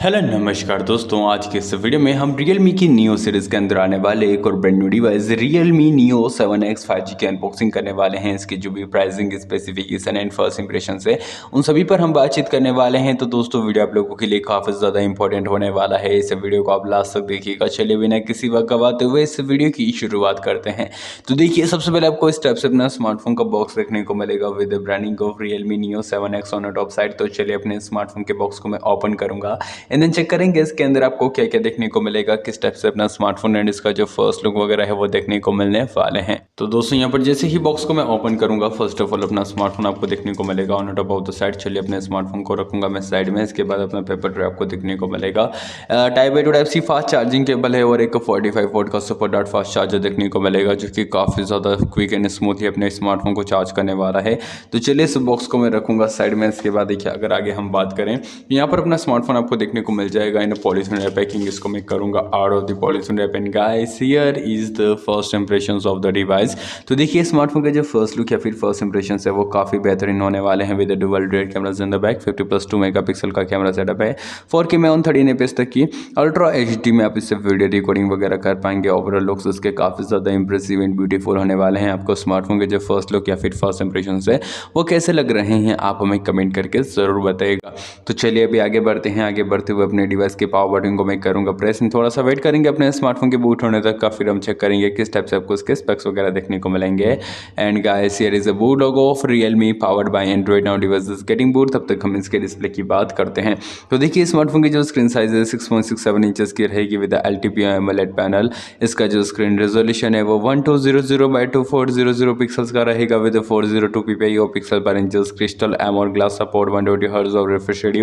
Hello नमस्कार दोस्तों, आज के इस वीडियो में हम Realme की Neo सीरीज़ के अंदर आने वाले एक और brand new device Realme Neo 7X 5G की अनबॉक्सिंग करने वाले हैं। इसकी जो भी pricing, specification and first impression है उन सभी पर हम बातचीत करने वाले हैं। तो दोस्तों वीडियो आप लोगों के लिए काफ़ी ज़्यादा इंपॉर्टेंट होने वाला है, इस वीडियो को आप लास्ट तक देखिएगा। चलिए बिना किसी वक्त गवाते हुए इस वीडियो की शुरुआत करते हैं। तो देखिए, सबसे पहले आपको इस टाइप से अपना स्मार्टफोन का बॉक्स देखने को मिलेगा with branding of Realme Neo 7X on top side. तो चलिए अपने स्मार्टफोन के बॉक्स को मैं ओपन करूंगा एंड देन चेक करेंगे इसके अंदर आपको क्या क्या देखने को मिलेगा, किस टाइप से अपना स्मार्टफोन एंड इसका जो फर्स्ट लुक वगैरह है वो देखने को मिलने वाले हैं। तो दोस्तों यहाँ पर जैसे ही बॉक्स को मैं ओपन करूंगा, फर्स्ट ऑफ ऑल अपना स्मार्टफोन आपको देखने को मिलेगा on top of the side. चलिए अपने स्मार्टफोन को रखूंगा मैं साइड में। इसके बाद अपना पेपर ट्रे आपको देखने को मिलेगा। Type A to type C fast charging cable है और एक 45 वोल्ट का सुपर डॉट फास्ट चार्जर देखने को मिलेगा, जो कि काफ़ी ज़्यादा क्विक एंड स्मूथली अपने स्मार्टफोन को चार्ज करने वाला है। तो चलिए इस बॉक्स को मैं रखूंगा साइड में। इसके बाद देखिए, अगर आगे हम बात करें, यहाँ पर अपना स्मार्टफोन आपको देखने को मिल जाएगा इन पॉलीथीन पैकिंग। इसको मैं करूंगा out of the polythene wrap and guys here is the first impressions of the device. तो देखिए, स्मार्टफोन का जो फर्स्ट लुक या फिर फर्स्ट इंप्रेशंस है वो काफ़ी बेहतरीन होने वाले हैं with dual dual cameras in the back. 50+2 megapixel का कैमरा सेटअप है। 4K में 130 एफपीएस तक की अल्ट्रा एचडी में आप इससे वीडियो रिकॉर्डिंग वगैरह कर पाएंगे। ओवरऑल लुक्स इसके काफ़ी ज़्यादा इंप्रेसिव एंड ब्यूटीफुल होने वाले हैं। आपको स्मार्टफोन के जो फर्स्ट लुक या फिर फर्स्ट इंप्रेशंस है वो कैसे लग रहे हैं आप हमें कमेंट करके ज़रूर बताइएगा। तो चलिए अभी आगे बढ़ते हैं। आगे बढ़ते हुए अपने डिवाइस के पावर बटन को मैं करूँगा प्रेस। थोड़ा सा वेट करेंगे अपने स्मार्टफोन के बूट होने तक का, फिर हम चेक करेंगे किस टाइप से आपको इसके स्पेक्स वगैरह देखने को मिलेंगे। And guys here is a boot logo of Realme powered by Android now device is getting boot. तब तक हम इसके डिस्प्ले की बात करते हैं। तो देखिए, स्मार्टफोन की जो स्क्रीन साइज है 6.67 इंचेस की रहेगी विद LTPO AMOLED पैनल। इसका जो स्क्रीन रेजोल्यूशन है वो 1200 x 2400 पिक्सल्स का रहेगा विद 402 ppi पिक्सल पर inches crystal AMOLED glass support 120 hertz of refresh rate.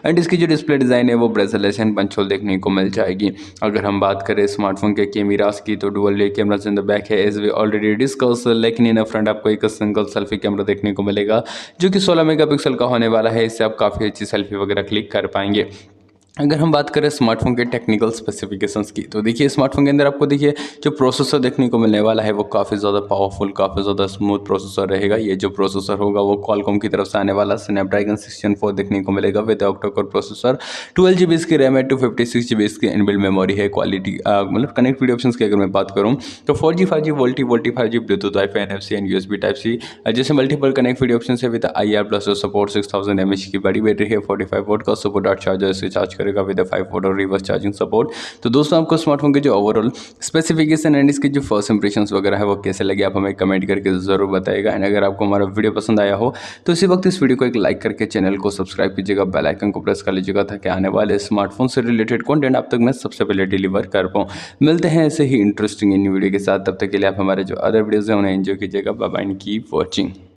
And इसकी जो डिस्प्ले डिजाइन है वो ब्रेसलेस एंड पंचोल देखने को मिल जाएगी। अगर हम बात करें स्मार्टफोन के कैमरास की, तो dual rear cameras in the back है एज वी ऑलरेडी डिस्कस, लेकिन इन फ्रंट आपको एक सिंगल सेल्फी कैमरा देखने को मिलेगा जो कि 16 मेगापिक्सल का होने वाला है। इससे आप काफ़ी अच्छी सेल्फी वगैरह क्लिक कर पाएंगे। अगर हम बात करें स्मार्टफोन के टेक्निकल स्पेसिफिकेशंस की, तो देखिए स्मार्टफोन के अंदर आपको देखिए जो प्रोसेसर देखने को मिलने वाला है वो काफ़ी ज़्यादा पावरफुल, काफ़ी ज़्यादा स्मूथ प्रोसेसर रहेगा। ये जो प्रोसेसर होगा वो क्वालकॉम की तरफ से आने वाला स्नैपड्रैगन 604 देखने को मिलेगा with octa core processor. 12 GB इसकी रैम है, 256 GB इसकी इनबिल्ट मेमोरी है। क्वालिटी मतलब कनेक्टिविटी ऑप्शंस की अगर मैं बात करूँ तो 4G 5G VoLTE 5G bluetooth wifi NFC and USB type C जैसे मल्टीपल कनेक्टिविटी ऑप्शन है विद IR+ सपोर्ट। 6000 mAh की बड़ी बैटरी है। 45 वोल्ट का सुपर डॉट चार्जर से चार्ज करेगा विद 5 वोल्ट और रिवर्स चार्जिंग सपोर्ट। तो दोस्तों आपको स्मार्टफोन के जो ओवरऑल स्पेसिफिकेशन एंड इसके जो फर्स्ट इंप्रेशंस वगैरह है वो कैसे लगे आप हमें कमेंट करके जरूर बताइएगा। एंड अगर आपको हमारा वीडियो पसंद आया हो तो इसी वक्त इस वीडियो को एक लाइक करके चैनल को सब्सक्राइब कीजिएगा, बेल आइकन को प्रेस कर लीजिएगा ताकि आने वाले स्मार्टफोन से रिलेटेड कंटेंट आप तक मैं सबसे पहले डिलीवर कर पाऊँ। मिलते हैं ऐसे ही इंटरेस्टिंग इन वीडियो के साथ। तब तक के लिए आप हमारे जो अदर वीडियोज हैं उन्हें एंजॉय कीजिएगा। Bye bye, keep watching.